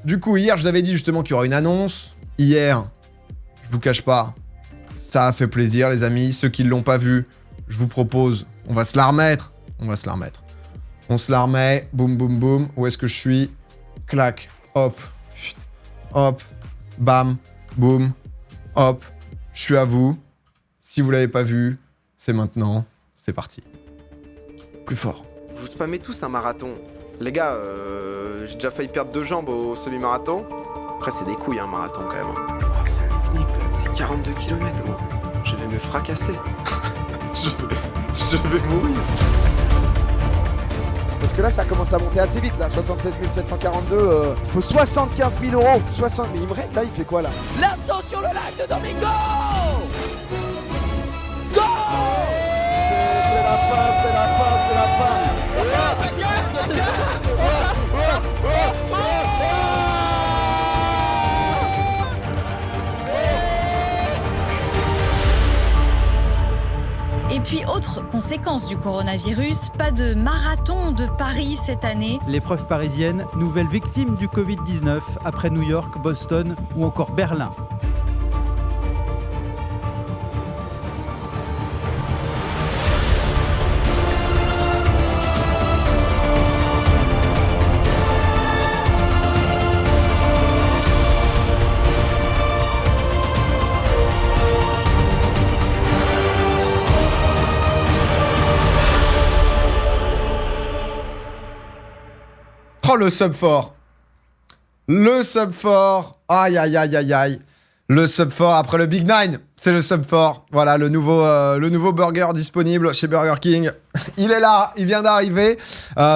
Du coup, hier, je vous avais dit justement qu'il y aura une annonce. Hier, je vous cache pas, ça a fait plaisir, les amis. Ceux qui ne l'ont pas vu, je vous propose, on va se la remettre. On se la remet. Boum, boum, boum. Où est-ce que je suis? Clac. Hop. Hop. Bam. Boum. Hop. Je suis à vous. Si vous l'avez pas vu, c'est maintenant. C'est parti. Plus fort. Vous spammez tous un marathon. Les gars, j'ai déjà failli perdre 2 jambes au semi-marathon. Après, c'est des couilles, un marathon, quand même. Oh, c'est technique, quand même. C'est 42 km, gros. Je vais me fracasser. je vais mourir. Parce que là, ça commence à monter assez vite, là. 76 742, il faut 75 000 euros. 60... Mais Imred, là, il fait quoi, là? L'assaut sur le lac de Domingo. Go! C'est la fin. Et puis, autre conséquence du coronavirus, pas de marathon de Paris cette année. L'épreuve parisienne, nouvelle victime du Covid-19 après New York, Boston ou encore Berlin. Oh, le sub fort. Le sub fort. Aïe, aïe, aïe, aïe, aïe. Le sub fort après le Big Nine. C'est le sub fort. Voilà, le nouveau burger disponible chez Burger King. Il est là, il vient d'arriver.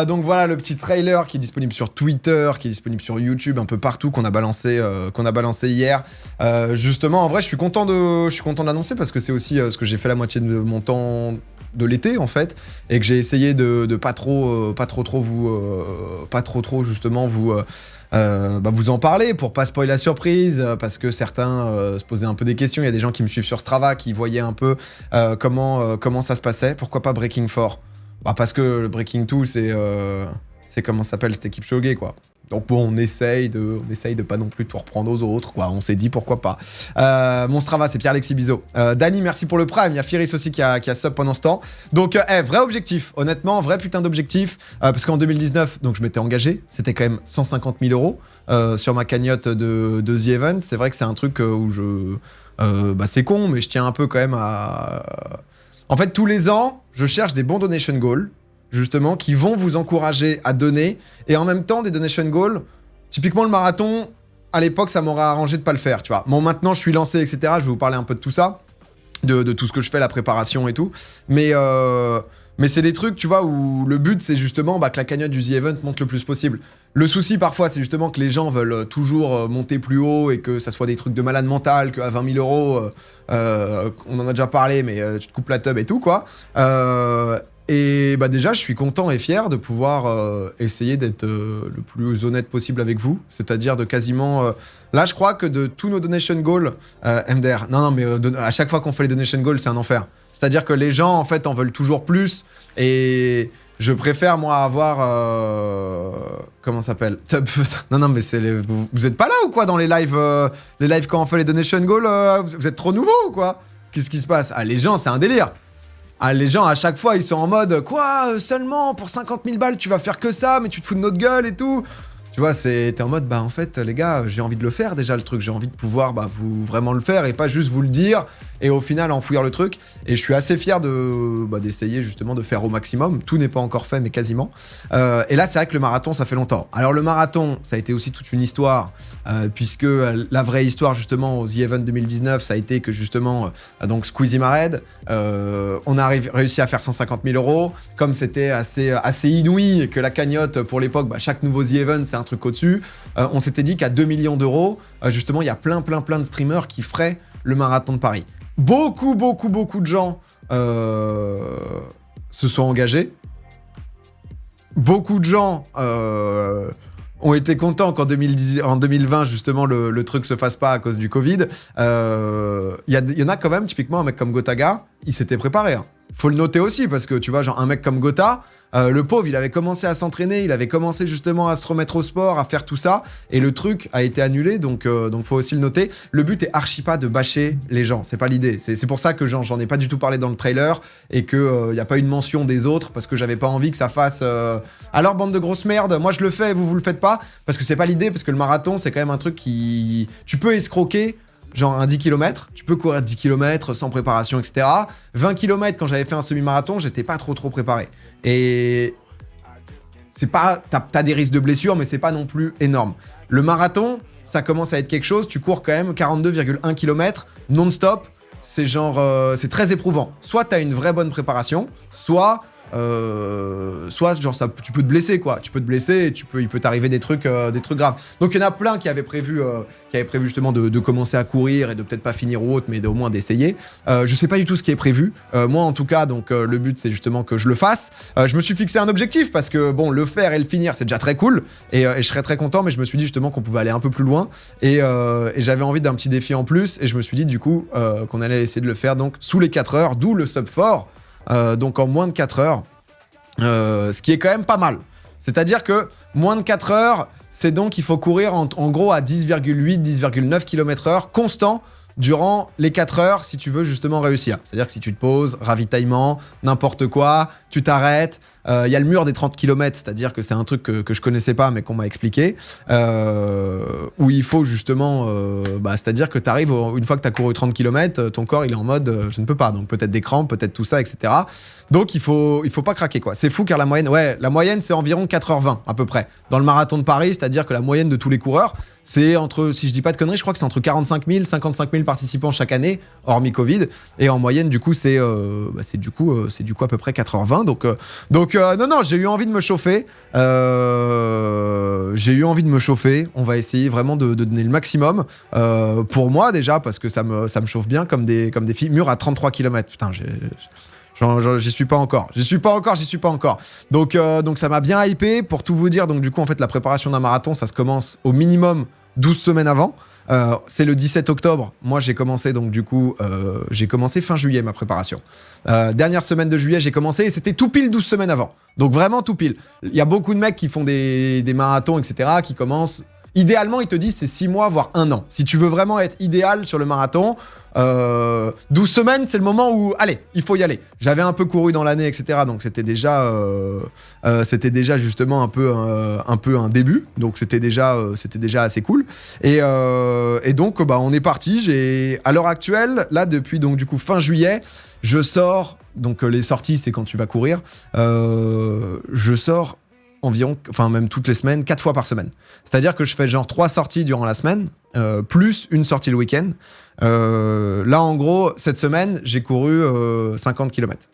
Donc voilà le petit trailer qui est disponible sur Twitter, qui est disponible sur YouTube, un peu partout, qu'on a balancé hier. Justement, en vrai, je suis content de l'annoncer parce que c'est aussi ce que j'ai fait la moitié de mon temps de l'été en fait, et que j'ai essayé de pas trop justement vous en parler pour pas spoiler la surprise, parce que certains se posaient un peu des questions. Il y a des gens qui me suivent sur Strava qui voyaient un peu comment ça se passait. Pourquoi pas Breaking 4? Parce que le Breaking 2 c'est comment s'appelle cette équipe Shogué, quoi. Donc bon, on essaye de pas non plus tout reprendre aux autres, quoi. On s'est dit pourquoi pas. Mon Strava, c'est Pierre-Alexis Bizot. Dany, merci pour le prime. Il y a Firis aussi qui a sub pendant ce temps. Donc, vrai objectif. Honnêtement, vrai putain d'objectif. Parce qu'en 2019, donc je m'étais engagé. C'était quand même 150 000 € sur ma cagnotte de The Event. C'est vrai que c'est un truc où c'est con, mais je tiens un peu quand même à... En fait, tous les ans, je cherche des bons donation goals, justement, qui vont vous encourager à donner, et en même temps, des donation goals, typiquement le marathon, à l'époque, ça m'aurait arrangé de pas le faire, tu vois. Bon, maintenant, je suis lancé, etc., je vais vous parler un peu de tout ça, de tout ce que je fais, la préparation et tout, mais c'est des trucs, tu vois, où le but, c'est justement que la cagnotte du The Event monte le plus possible. Le souci, parfois, c'est justement que les gens veulent toujours monter plus haut, et que ça soit des trucs de malade mental, qu'à 20 000 €, on en a déjà parlé, mais tu te coupes la tub et tout, quoi. Et déjà, je suis content et fier de pouvoir essayer d'être le plus honnête possible avec vous. C'est-à-dire de quasiment... Là, je crois que de tous nos donation goals... MDR, non, mais à chaque fois qu'on fait les donation goals, c'est un enfer. C'est-à-dire que les gens, en fait, en veulent toujours plus. Et je préfère, moi, avoir... comment ça s'appelle? Non, mais c'est vous êtes pas là ou quoi dans les lives quand on fait les donation goals, vous êtes trop nouveaux ou quoi? Qu'est-ce qui se passe? Les gens, c'est un délire. Les gens, à chaque fois, ils sont en mode « Quoi, seulement pour 50 000 balles, tu vas faire que ça, mais tu te fous de notre gueule et tout ?» Tu vois, t'es en mode « en fait, les gars, j'ai envie de le faire déjà, le truc. J'ai envie de pouvoir vous vraiment le faire et pas juste vous le dire et au final enfouir le truc. » Et je suis assez fier d'essayer justement de faire au maximum. Tout n'est pas encore fait, mais quasiment. Et là, c'est vrai que le marathon, ça fait longtemps. Alors, le marathon, ça a été aussi toute une histoire, puisque la vraie histoire, justement, au The Event 2019, ça a été que, justement, donc Squeezie Mared, on a réussi à faire 150 000 €. Comme c'était assez inouï et que la cagnotte, pour l'époque, chaque nouveau The Event, c'est un truc au-dessus, on s'était dit qu'à 2 millions d'euros, justement, il y a plein de streamers qui feraient le marathon de Paris. Beaucoup de gens se sont engagés. Beaucoup de gens ont été contents qu'en 2020, justement, le truc se fasse pas à cause du Covid. Il y en a quand même, typiquement, un mec comme Gotaga, il s'était préparé. faut le noter aussi, parce que tu vois, genre un mec comme Gotha, le pauvre, il avait commencé à s'entraîner, il avait commencé justement à se remettre au sport, à faire tout ça, et le truc a été annulé, donc faut aussi le noter. Le but est archi pas de bâcher les gens, c'est pas l'idée. C'est pour ça que j'en ai pas du tout parlé dans le trailer, et que y a pas une mention des autres, parce que j'avais pas envie que ça fasse... Alors, bande de grosses merdes, moi je le fais, vous le faites pas, parce que c'est pas l'idée, parce que le marathon, c'est quand même un truc qui... Tu peux escroquer, genre un 10 km, tu peux courir 10 km sans préparation, etc. 20 km, quand j'avais fait un semi-marathon, j'étais pas trop préparé. Et c'est pas... T'as des risques de blessure, mais c'est pas non plus énorme. Le marathon, ça commence à être quelque chose, tu cours quand même 42,1 km non-stop, c'est genre... c'est très éprouvant. Soit t'as une vraie bonne préparation, soit genre ça, tu peux te blesser quoi, tu peux te blesser et il peut t'arriver des trucs graves. Donc il y en a plein qui avaient prévu justement de commencer à courir et de peut-être pas finir ou autre, mais au moins d'essayer. Je sais pas du tout ce qui est prévu. Moi en tout cas, donc le but c'est justement que je le fasse. Je me suis fixé un objectif parce que bon, le faire et le finir c'est déjà très cool et je serais très content, mais je me suis dit justement qu'on pouvait aller un peu plus loin et j'avais envie d'un petit défi en plus et je me suis dit du coup qu'on allait essayer de le faire donc sous les 4 heures, d'où le sub 4. Donc en moins de 4 heures, ce qui est quand même pas mal. C'est-à-dire que moins de 4 heures, c'est donc il faut courir en gros à 10,8, 10,9 km/h constant durant les 4 heures si tu veux justement réussir. C'est-à-dire que si tu te poses, ravitaillement, n'importe quoi, tu t'arrêtes. Il y a le mur des 30 km, c'est-à-dire que c'est un truc que je connaissais pas mais qu'on m'a expliqué, où il faut justement, c'est-à-dire que tu arrives, une fois que tu as couru 30 km, ton corps il est en mode je ne peux pas, donc peut-être des crampes, peut-être tout ça, etc. Donc il faut pas craquer quoi. C'est fou car la moyenne c'est environ 4h20 à peu près. Dans le marathon de Paris, c'est-à-dire que la moyenne de tous les coureurs, c'est entre, si je dis pas de conneries, je crois que c'est entre 45 000, 55 000 participants chaque année, hormis Covid, et en moyenne du coup c'est du coup à peu près 4h20, donc non, j'ai eu envie de me chauffer. On va essayer vraiment de donner le maximum. Pour moi, déjà, parce que ça me chauffe bien comme des filles. Mur à 33 km. Putain, j'y suis pas encore. Donc ça m'a bien hypé. Pour tout vous dire, donc du coup, en fait, la préparation d'un marathon, ça se commence au minimum 12 semaines avant. C'est le 17 octobre. Moi, j'ai commencé, donc du coup, fin juillet ma préparation. Dernière semaine de juillet, j'ai commencé et c'était tout pile 12 semaines avant. Donc vraiment tout pile. Il y a beaucoup de mecs qui font des marathons, etc., qui commencent... Idéalement, ils te disent c'est 6 mois, voire 1 an. Si tu veux vraiment être idéal sur le marathon, 12 semaines, c'est le moment où, allez, il faut y aller. J'avais un peu couru dans l'année, etc. Donc c'était déjà justement un peu un début. Donc c'était déjà assez cool. Et donc, on est parti. À l'heure actuelle, là, depuis donc du coup fin juillet, je sors. Donc les sorties, c'est quand tu vas courir. Je sors environ, enfin même toutes les semaines, 4 fois par semaine. C'est-à-dire que je fais genre 3 sorties durant la semaine, plus une sortie le week-end. Là, en gros, cette semaine, j'ai couru 50 km.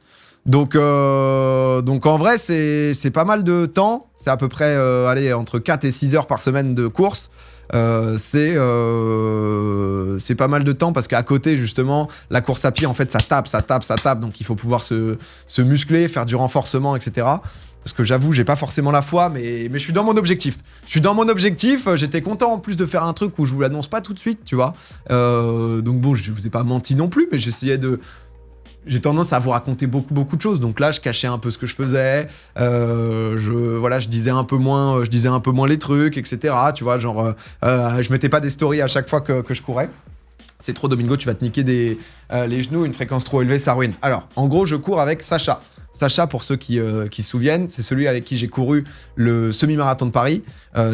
Donc en vrai, c'est pas mal de temps. C'est à peu près entre 4 et 6 heures par semaine de course. C'est pas mal de temps parce qu'à côté, justement, la course à pied, en fait, ça tape. Donc il faut pouvoir se muscler, faire du renforcement, etc. Parce que j'avoue, j'ai pas forcément la foi, mais je suis dans mon objectif. J'étais content en plus de faire un truc où je vous l'annonce pas tout de suite, tu vois. Donc bon, je vous ai pas menti non plus, mais j'ai tendance à vous raconter beaucoup de choses. Donc là, je cachais un peu ce que je faisais. Je disais un peu moins les trucs, etc. Tu vois, genre, je mettais pas des stories à chaque fois que je courais. C'est trop, Domingo, tu vas te niquer les genoux, une fréquence trop élevée, ça ruine. Alors, en gros, je cours avec Sacha. Sacha, pour ceux qui se souviennent, c'est celui avec qui j'ai couru le semi-marathon de Paris.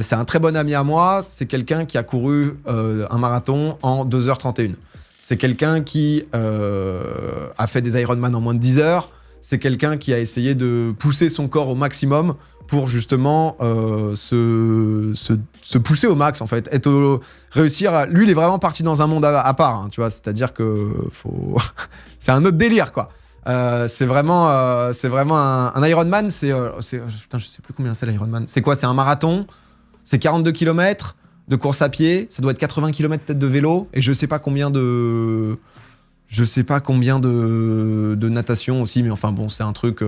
C'est un très bon ami à moi. C'est quelqu'un qui a couru un marathon en 2h31. C'est quelqu'un qui a fait des Ironman en moins de 10 heures. C'est quelqu'un qui a essayé de pousser son corps au maximum pour justement se pousser au max, en fait. Réussir. Lui, il est vraiment parti dans un monde à part, hein, tu vois. C'est-à-dire que c'est un autre délire, quoi. C'est vraiment un Ironman. Putain, je sais plus combien c'est l'Ironman. C'est quoi? C'est un marathon. C'est 42 km de course à pied. Ça doit être 80 km peut-être de vélo. Et je sais pas combien de natation aussi. Mais enfin bon, c'est un truc.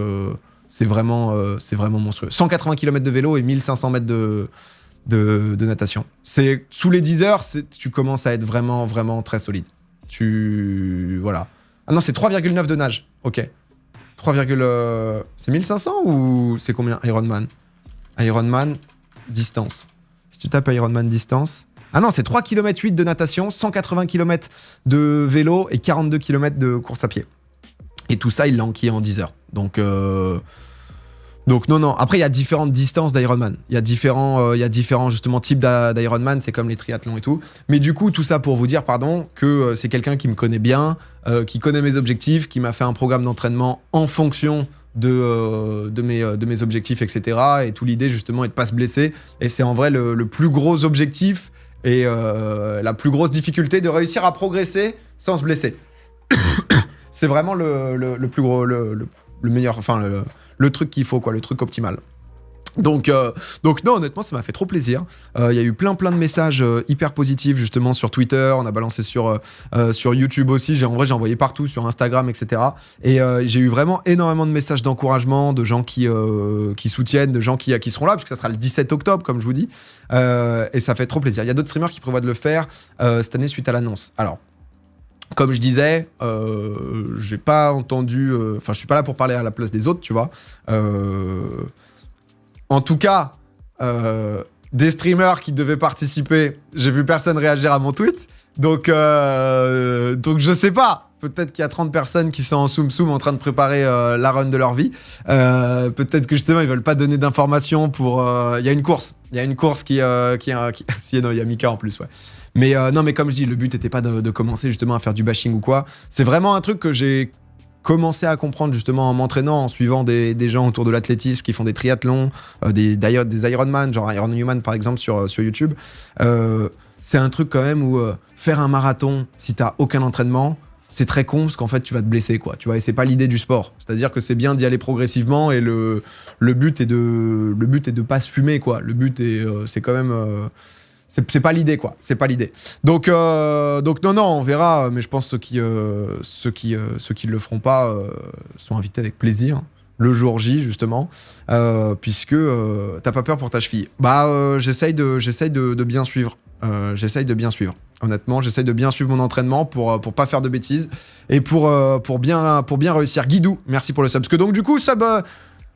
C'est vraiment monstrueux. 180 km de vélo et 1500 mètres de natation. C'est sous les 10 heures. Tu commences à être vraiment très solide. Voilà. Ah non, c'est 3,9 de nage. Ok. C'est 1500 ou c'est combien Ironman? Ironman distance. Si tu tapes Ironman distance... Ah non, c'est 3 km 8 de natation, 180 km de vélo et 42 km de course à pied. Et tout ça, il l'a enquillé en 10 heures. Donc non. Après, il y a différentes distances d'Ironman. Il y a différents justement types d'Ironman. C'est comme les triathlons et tout. Mais du coup, tout ça pour vous dire, que c'est quelqu'un qui me connaît bien, qui connaît mes objectifs, qui m'a fait un programme d'entraînement en fonction de mes objectifs, etc. Et tout l'idée, justement, est de pas se blesser. Et c'est en vrai le plus gros objectif et la plus grosse difficulté de réussir à progresser sans se blesser. C'est vraiment le plus gros, le meilleur, enfin le truc qu'il faut, quoi, le truc optimal. Donc non, honnêtement, ça m'a fait trop plaisir. Il y a eu plein de messages hyper positifs, justement, sur Twitter. On a balancé sur YouTube aussi. En vrai, j'ai envoyé partout, sur Instagram, etc. Et j'ai eu vraiment énormément de messages d'encouragement, de gens qui soutiennent, de gens qui seront là, parce que ça sera le 17 octobre, comme je vous dis. Et ça fait trop plaisir. Il y a d'autres streamers qui prévoient de le faire cette année suite à l'annonce. Alors, comme je disais, j'ai pas entendu... Enfin, je suis pas là pour parler à la place des autres, tu vois. En tout cas, des streamers qui devaient participer, j'ai vu personne réagir à mon tweet. Donc je sais pas. Peut-être qu'il y a 30 personnes qui sont en soum-soum en train de préparer la run de leur vie. Peut-être que justement, ils veulent pas donner d'informations pour... Il y a une course. Il y a une course qui si, non, il y a Mika en plus, ouais. Mais non, mais comme je dis, le but n'était pas de commencer justement à faire du bashing ou quoi. C'est vraiment un truc que j'ai commencé à comprendre justement en m'entraînant, en suivant des gens autour de l'athlétisme qui font des triathlons, des Ironman, genre Iron Human par exemple sur YouTube. C'est un truc quand même où faire un marathon si t'as aucun entraînement, c'est très con parce qu'en fait tu vas te blesser, quoi. Tu vois, et c'est pas l'idée du sport. C'est-à-dire que c'est bien d'y aller progressivement et le but est de pas se fumer, quoi. Le but est c'est quand même c'est pas l'idée, quoi. C'est pas l'idée. Donc non, on verra. Mais je pense ceux qui le feront pas sont invités avec plaisir le jour J, justement, puisque t'as pas peur pour ta cheville. J'essaye de bien suivre. J'essaye de bien suivre. Honnêtement, j'essaye de bien suivre mon entraînement pour pas faire de bêtises et pour bien réussir. Guidou, merci pour le sub. Parce que donc du coup, sub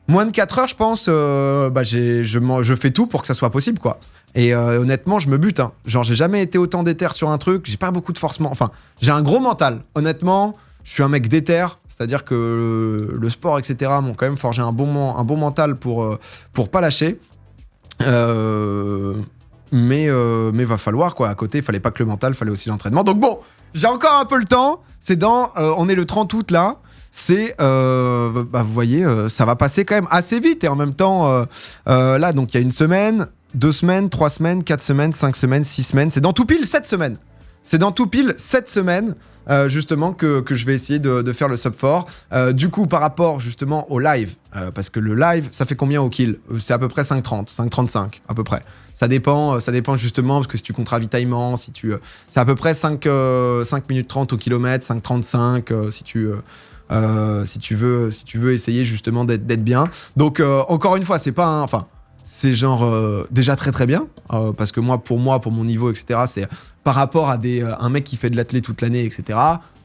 moins de 4 heures, je pense. Je fais tout pour que ça soit possible, quoi. Et honnêtement, je me bute. Hein. Genre, j'ai jamais été autant déter sur un truc. J'ai pas beaucoup de force. Enfin, j'ai un gros mental. Honnêtement, je suis un mec déter. C'est-à-dire que le sport, etc. m'ont quand même forgé un bon mental pour pas lâcher. Mais va falloir, quoi. À côté, il fallait pas que le mental, fallait aussi l'entraînement. Donc bon, j'ai encore un peu le temps. C'est on est le 30 août là. C'est, vous voyez, ça va passer quand même assez vite. Et en même temps, là, donc il y a une semaine, 2 semaines, 3 semaines, 4 semaines, 5 semaines, 6 semaines. C'est dans tout pile 7 semaines. C'est dans tout pile 7 semaines, justement, que je vais essayer de faire le sub 4. Du coup, par rapport, justement, au live, parce que le live, ça fait combien au kill? C'est à peu près 5,30, 5,35, à peu près. Ça dépend justement, parce que si tu comptes ravitaillement, c'est à peu près 5 minutes 30 au kilomètre, 5,35 si tu veux essayer justement d'être bien. Donc, encore une fois, c'est pas c'est genre déjà très très bien, parce que pour mon niveau, etc., c'est par rapport à un mec qui fait de l'athlé toute l'année, etc.,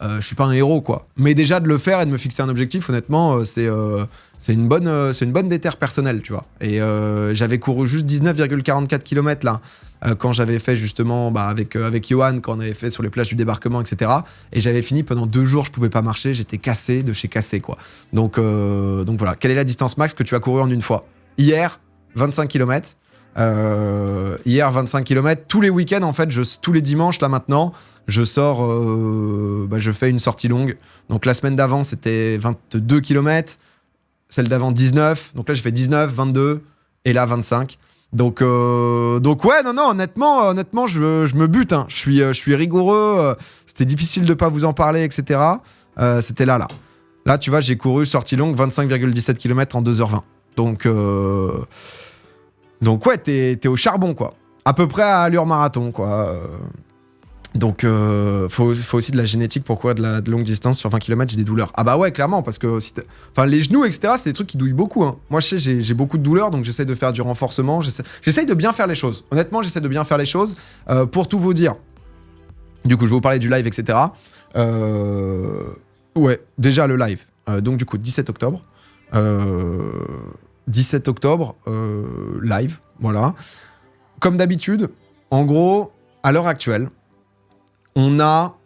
je suis pas un héros, quoi. Mais déjà de le faire et de me fixer un objectif, honnêtement, c'est une bonne déterre personnelle, tu vois. Et j'avais couru juste 19,44 km là, quand j'avais fait justement avec Johan, quand on avait fait sur les plages du débarquement, etc. Et j'avais fini pendant 2 jours, je pouvais pas marcher, j'étais cassé de chez cassé, quoi. Donc voilà. Quelle est la distance max que tu as couru en une fois? Hier, 25 km. Hier, 25 km. Tous les week-ends, en fait, tous les dimanches, là maintenant, je sors, je fais une sortie longue. Donc la semaine d'avant, c'était 22 km. Celle d'avant, 19. Donc là, j'ai fait 19, 22 et là, 25. Donc ouais, non, honnêtement, je me bute. Hein. Je suis rigoureux. C'était difficile de pas vous en parler, etc. C'était là. Là, tu vois, j'ai couru sortie longue 25,17 km en 2h20. Donc ouais, t'es au charbon, quoi. À peu près à allure marathon, quoi. Donc, faut aussi de la génétique. Pourquoi de longue distance sur 20 km, j'ai des douleurs? Ah bah ouais, clairement, parce que les genoux, etc., c'est des trucs qui douillent beaucoup. Hein. Moi, je sais, j'ai beaucoup de douleurs, donc j'essaie de faire du renforcement. J'essaie de bien faire les choses. Honnêtement, j'essaie de bien faire les choses. Pour tout vous dire, du coup, je vais vous parler du live, etc. Ouais, déjà le live. donc du coup 17 octobre. 17 octobre, live, voilà. Comme d'habitude, en gros, à l'heure actuelle, on a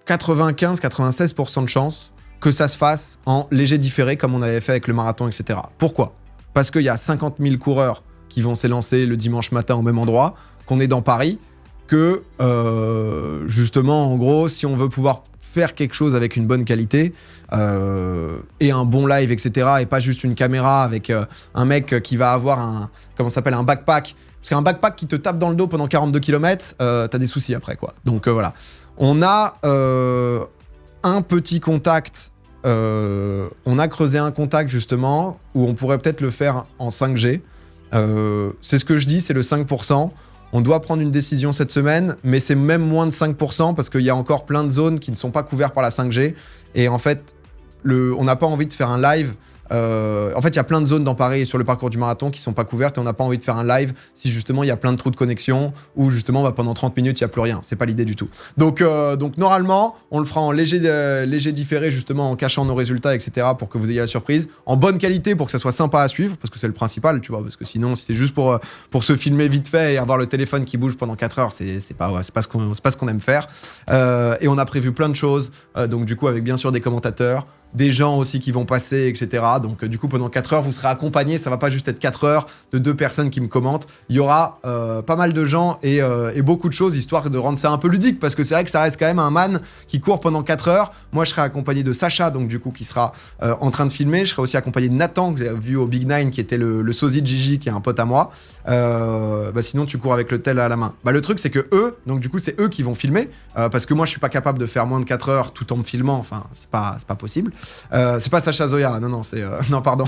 95-96% de chances que ça se fasse en léger différé comme on avait fait avec le marathon, etc. Pourquoi ? Parce qu'il y a 50 000 coureurs qui vont s'élancer le dimanche matin au même endroit, qu'on est dans Paris, que justement, en gros, si on veut pouvoir faire quelque chose avec une bonne qualité et un bon live, etc., et pas juste une caméra avec un mec qui va avoir un backpack. Parce qu'un backpack qui te tape dans le dos pendant 42 km, t'as des soucis après, quoi. Donc voilà. On a un petit contact. On a creusé un contact, justement, où on pourrait peut-être le faire en 5G. C'est ce que je dis, c'est le 5%. On doit prendre une décision cette semaine, mais c'est même moins de 5% parce qu'il y a encore plein de zones qui ne sont pas couvertes par la 5G. Et en fait, on n'a pas envie de faire un live. En fait, il y a plein de zones dans Paris et sur le parcours du marathon qui sont pas couvertes et on n'a pas envie de faire un live si justement il y a plein de trous de connexion ou justement pendant 30 minutes il n'y a plus rien. C'est pas l'idée du tout. Donc normalement, on le fera en léger différé justement en cachant nos résultats, etc. pour que vous ayez la surprise. En bonne qualité pour que ça soit sympa à suivre parce que c'est le principal, tu vois. Parce que sinon, si c'est juste pour se filmer vite fait et avoir le téléphone qui bouge pendant 4 heures, c'est pas ce qu'on aime faire. Et on a prévu plein de choses. Donc du coup, avec bien sûr des commentateurs, des gens aussi qui vont passer, etc. Donc du coup, pendant 4 heures, vous serez accompagnés. Ça va pas juste être 4 heures de 2 personnes qui me commentent. Il y aura pas mal de gens et beaucoup de choses, histoire de rendre ça un peu ludique. Parce que c'est vrai que ça reste quand même un man qui court pendant 4 heures. Moi, je serai accompagné de Sacha, donc du coup, qui sera en train de filmer. Je serai aussi accompagné de Nathan, que vous avez vu au Big Nine, qui était le sosie de Gigi, qui est un pote à moi. Sinon, tu cours avec le tel à la main. Le truc, c'est que eux, donc du coup, c'est eux qui vont filmer. Parce que moi, je suis pas capable de faire moins de 4 heures tout en me filmant. Enfin, c'est pas possible. C'est pas Sacha Zoya, non, c'est... non, pardon.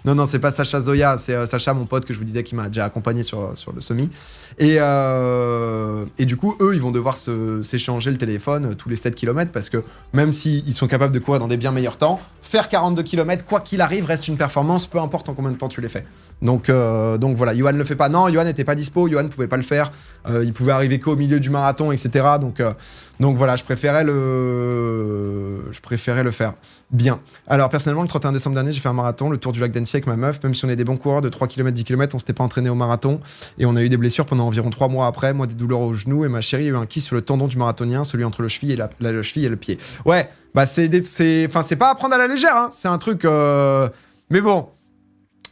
non, c'est pas Sacha Zoya, c'est Sacha, mon pote, que je vous disais, qui m'a déjà accompagné sur le semi. Et du coup, eux, ils vont devoir s'échanger le téléphone tous les 7 km, parce que même s'ils sont capables de courir dans des bien meilleurs temps, faire 42 km, quoi qu'il arrive, reste une performance, peu importe en combien de temps tu les fais. Donc voilà, Yohan le fait pas. Non, Yohan n'était pas dispo, Yohan pouvait pas le faire. Il pouvait arriver qu'au milieu du marathon, etc. Donc voilà, je préférais le faire. Bien. Alors personnellement, le 31 décembre dernier, j'ai fait un marathon, le Tour du lac d'Annecy avec ma meuf. Même si on est des bons coureurs de 3 km, 10 km, on s'était pas entraîné au marathon. Et on a eu des blessures pendant environ 3 mois après. Moi, des douleurs au genou et ma chérie a eu un kiss sur le tendon du marathonien, celui entre le cheville et la cheville et le pied. Ouais, c'est pas à prendre à la légère, hein. C'est un truc... Mais bon...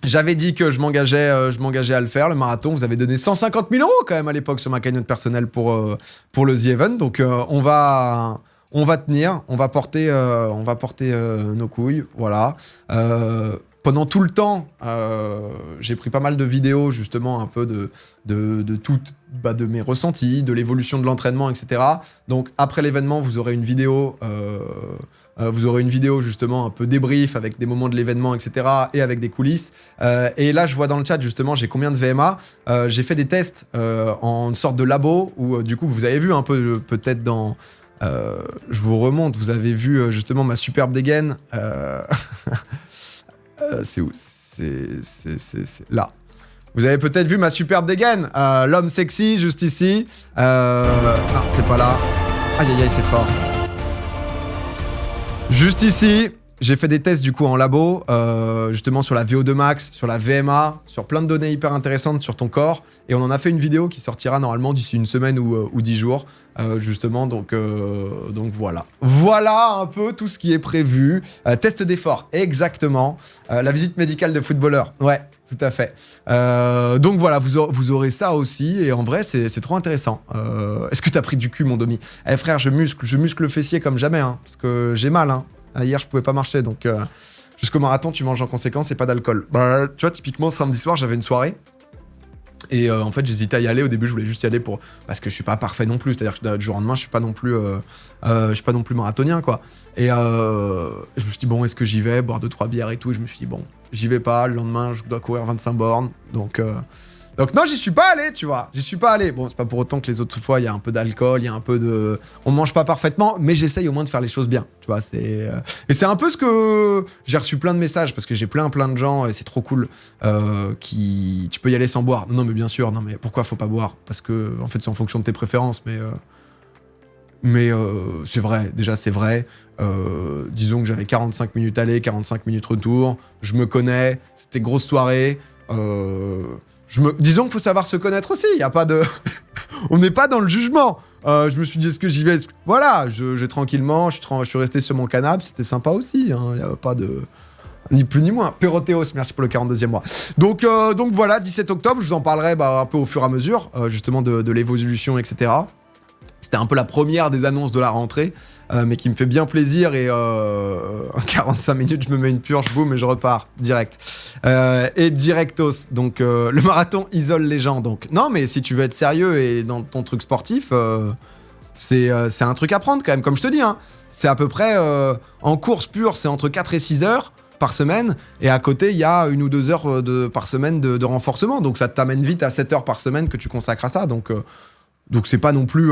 J'avais dit que je m'engageais à le faire, le marathon. Vous avez donné 150 000 € quand même à l'époque sur ma cagnotte personnelle pour le The Event. Donc on va tenir, on va porter nos couilles, voilà. Pendant tout le temps, j'ai pris pas mal de vidéos justement un peu de tout, de mes ressentis, de l'évolution de l'entraînement, etc. Donc après l'événement, vous aurez une vidéo justement un peu débrief avec des moments de l'événement, etc. et avec des coulisses. Et là, je vois dans le chat justement, j'ai combien de VMA. J'ai fait des tests en sorte de labo où du coup, vous avez vu un peu peut-être dans... je vous remonte, vous avez vu justement ma superbe dégaine. C'est où ? C'est là. Vous avez peut-être vu ma superbe dégaine. L'homme sexy, juste ici. Non, c'est pas là. Aïe, aïe, aïe, c'est fort. Juste ici, j'ai fait des tests du coup en labo, justement sur la VO2 max, sur la VMA, sur plein de données hyper intéressantes sur ton corps. Et on en a fait une vidéo qui sortira normalement d'ici une semaine ou 10 jours, justement. Donc voilà. Voilà un peu tout ce qui est prévu. Test d'effort, exactement. La visite médicale de footballeur, ouais, tout à fait. Donc voilà, vous aurez ça aussi. Et en vrai, c'est trop intéressant. Est-ce que t'as pris du cul, mon Domi ? Eh frère, je muscle le fessier comme jamais, hein, parce que j'ai mal, hein. Hier, je pouvais pas marcher, donc jusqu'au marathon, tu manges en conséquence et pas d'alcool. Tu vois, typiquement, samedi soir, j'avais une soirée. Et en fait, j'hésitais à y aller. Au début, je voulais juste y aller parce que je suis pas parfait non plus. C'est-à-dire que du jour au lendemain, je suis pas non plus marathonien, quoi. Et je me suis dit, bon, est-ce que j'y vais ? Boire 2-3 bières et tout. Et je me suis dit, bon, j'y vais pas. Le lendemain, je dois courir 25 bornes. Donc non, j'y suis pas allé, tu vois. J'y suis pas allé. Bon, c'est pas pour autant que les autres fois, il y a un peu d'alcool, il y a un peu de... On mange pas parfaitement, mais j'essaye au moins de faire les choses bien, tu vois. Et c'est un peu ce que... J'ai reçu plein de messages, parce que j'ai plein de gens, et c'est trop cool, qui... Tu peux y aller sans boire. Non, mais bien sûr, non, mais pourquoi faut pas boire ? Parce que, en fait, c'est en fonction de tes préférences, mais... Mais c'est vrai, déjà c'est vrai. Disons que j'avais 45 minutes aller, 45 minutes retour. Je me connais, c'était grosse soirée. Disons qu'il faut savoir se connaître aussi. Il y a pas de... On n'est pas dans le jugement. Je me suis dit, est-ce que j'y vais? Voilà, j'ai tranquillement, je suis resté sur mon canapé. C'était sympa aussi. Il n'y a pas de... Ni plus ni moins. Perrotéos, merci pour le 42e mois. Donc voilà, 17 octobre, je vous en parlerai un peu au fur et à mesure, justement de l'évolution, etc. C'était un peu la première des annonces de la rentrée, mais qui me fait bien plaisir. Et en 45 minutes, je me mets une purge, boum, et je repars direct. Et directos. Donc, le marathon isole les gens. Donc, non, mais si tu veux être sérieux et dans ton truc sportif, c'est un truc à prendre quand même. Comme je te dis, hein, c'est à peu près en course pure, c'est entre 4 et 6 heures par semaine. Et à côté, il y a 1 ou 2 heures par semaine de renforcement. Donc, ça t'amène vite à 7 heures par semaine que tu consacres à ça. Donc c'est pas non plus,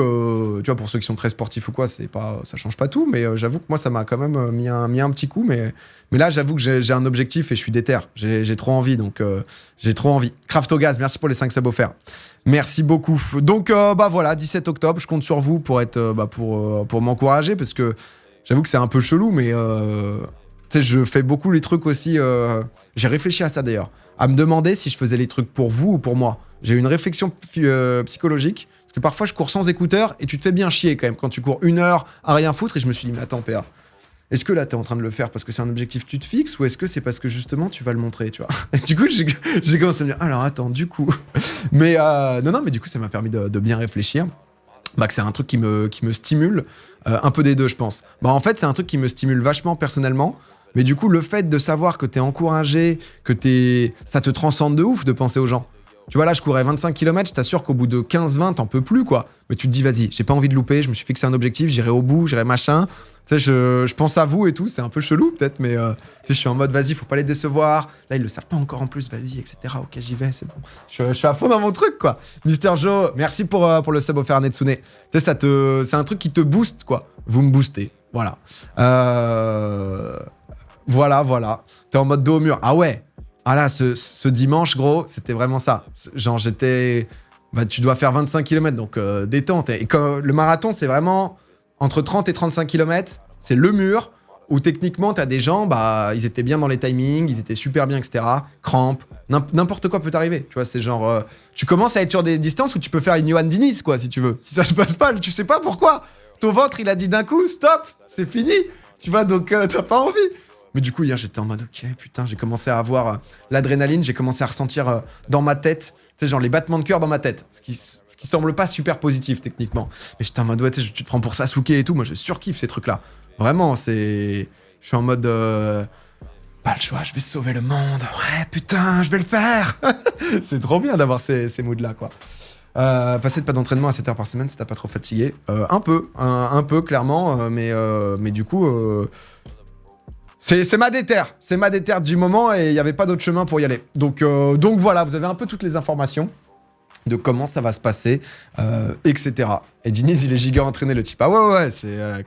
tu vois, pour ceux qui sont très sportifs ou quoi, ça change pas tout, mais j'avoue que moi ça m'a quand même mis un petit coup, mais là j'avoue que j'ai un objectif et je suis déter, j'ai trop envie, donc j'ai trop envie. Craftogaz, merci pour les 5 subs offerts, merci beaucoup. Donc voilà, 17 octobre, je compte sur vous pour être, pour m'encourager, parce que j'avoue que c'est un peu chelou, mais tu sais, je fais beaucoup les trucs aussi, j'ai réfléchi à ça d'ailleurs, à me demander si je faisais les trucs pour vous ou pour moi. J'ai eu une réflexion psychologique. Que parfois je cours sans écouteurs et tu te fais bien chier quand même quand tu cours 1 heure à rien foutre, et je me suis dit mais attends PA, est-ce que là t'es en train de le faire parce que c'est un objectif que tu te fixes, ou est-ce que c'est parce que justement tu vas le montrer, tu vois? Et du coup j'ai commencé à me dire alors attends, du coup mais non mais du coup ça m'a permis de bien réfléchir, que c'est un truc qui me stimule, un peu des deux je pense. En fait c'est un truc qui me stimule vachement personnellement, mais du coup le fait de savoir que t'es encouragé, que ça te transcende de ouf de penser aux gens. Tu vois, là, je courais 25 km, je t'assure qu'au bout de 15-20, t'en peux plus, quoi. Mais tu te dis, vas-y, j'ai pas envie de louper, je me suis fixé un objectif, j'irai au bout, j'irai machin. Tu sais, je pense à vous et tout, c'est un peu chelou, peut-être, mais tu sais, je suis en mode, vas-y, faut pas les décevoir. Là, ils le savent pas encore en plus, vas-y, etc. Ok, j'y vais, c'est bon. Je suis à fond dans mon truc, quoi. Mister Joe, merci pour le sub offert Netsune. Tu sais, c'est un truc qui te booste, quoi. Vous me boostez, voilà. Voilà. T'es en mode dos au mur. Ah ouais. Ah là, ce dimanche, gros, c'était vraiment ça. Genre, tu dois faire 25 km, donc détente. Et le marathon, c'est vraiment entre 30 et 35 km. C'est le mur où techniquement, t'as des gens, ils étaient bien dans les timings, ils étaient super bien, etc. Crampes, n'importe quoi peut t'arriver. Tu vois, c'est genre... tu commences à être sur des distances où tu peux faire une Johan Diniz, quoi, si tu veux. Si ça se passe pas, tu sais pas pourquoi. Ton ventre, il a dit d'un coup, stop, c'est fini. Tu vois, donc t'as pas envie. Mais du coup, hier, j'étais en mode, ok, putain, j'ai commencé à avoir l'adrénaline, j'ai commencé à ressentir dans ma tête, tu sais, genre les battements de cœur dans ma tête, ce qui semble pas super positif techniquement. Mais j'étais en mode, ouais, tu te prends pour Sasuke et tout, moi je surkiffe ces trucs-là. Vraiment, je suis en mode, pas le choix, je vais sauver le monde, ouais, putain, je vais le faire. C'est trop bien d'avoir ces moods-là, quoi. Passer de pas d'entraînement à 7 heures par semaine, si t'as pas trop fatigué. Un peu, clairement, mais du coup... C'est ma déterre du moment, et il n'y avait pas d'autre chemin pour y aller. Donc voilà, vous avez un peu toutes les informations de comment ça va se passer, etc. Et Diniz, il est giga entraîné, le type. Ah ouais, c'est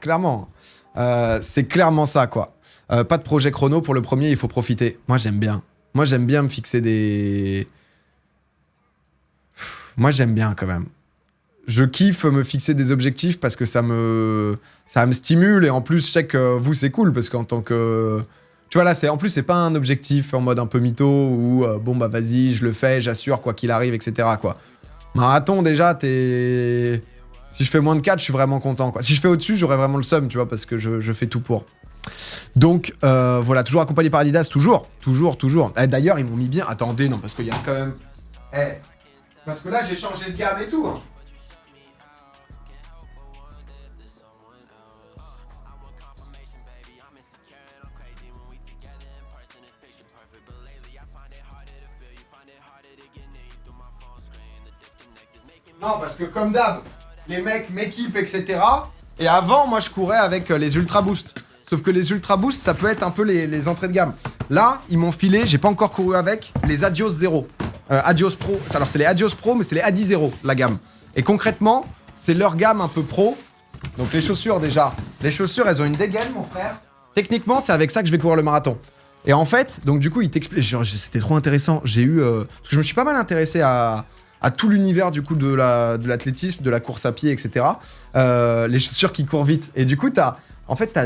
clairement ça, quoi. Pas de projet chrono pour le premier, il faut profiter. Moi, j'aime bien me fixer des... Moi, j'aime bien quand même. Je kiffe me fixer des objectifs parce que ça me stimule, et en plus je sais que vous c'est cool parce qu'en tant que... Tu vois là, en plus c'est pas un objectif en mode un peu mytho où vas-y, je le fais, j'assure quoi qu'il arrive, etc. quoi. Marathon déjà, si je fais moins de 4, je suis vraiment content, quoi. Si je fais au-dessus, j'aurais vraiment le seum, tu vois, parce que je fais tout pour. Donc voilà, toujours accompagné par Adidas, toujours. D'ailleurs, ils m'ont mis bien... Attendez, non, parce qu'il y a quand même... parce que là j'ai changé de gamme et tout, hein. Non, parce que comme d'hab, les mecs m'équipent, etc. Et avant, moi, je courais avec les Ultra Boost. Sauf que les Ultra Boost, ça peut être un peu les entrées de gamme. Là, ils m'ont filé, j'ai pas encore couru avec, les Adios 0. Adios Pro. Alors, c'est les Adios Pro, mais c'est les Adi 0, la gamme. Et concrètement, c'est leur gamme un peu pro. Donc, les chaussures, déjà. Les chaussures, elles ont une dégaine, mon frère. Techniquement, c'est avec ça que je vais courir le marathon. Et en fait, donc du coup, il t'explique... C'était trop intéressant. J'ai eu... parce que je me suis pas mal intéressé à à tout l'univers du coup de l'athlétisme, de la course à pied, etc. Les chaussures qui courent vite. Et du coup, t'as